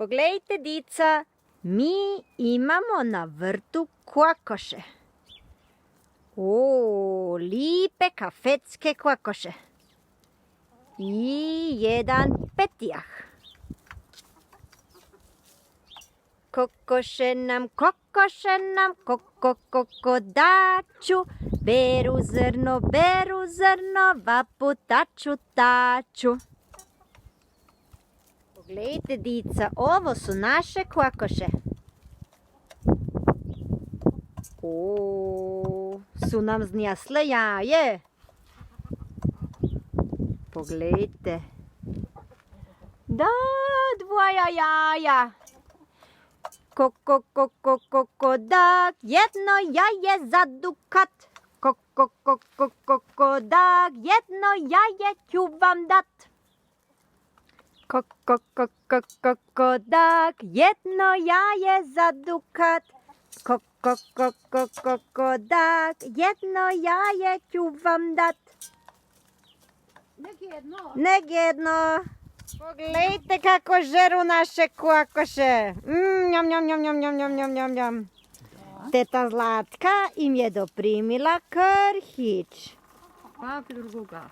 Poglejte, dica, mi imamo na vrtu kokoše. O, lipe kafetske kokoše. I jedan petijah. Kokoše nam, kokodaču, beru zrno, vapu taču. Pogledajte, dica, ovo su naše kokoše. O, su nam znjasle jaje. Pogledajte. Da, dvoja jaja. Kokodak, jedno jaje za dukat. Kokodak, jedno jaje ću vam dat. Kokodak, jedno jaje za dukat. Kokodak, jedno jaje ću vam dat. Nek jedno. Pogledajte kako žeru naše kokoše. Njam, njam, njam, njam, njam, njam, njam, njam, njam. Teta Zlatka im je doprimila krhić. Pa drugoga.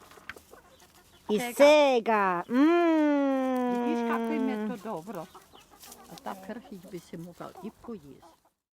I sega. Vidiš kako im je to dobro. A ta krhić bi se mogao i pojesti.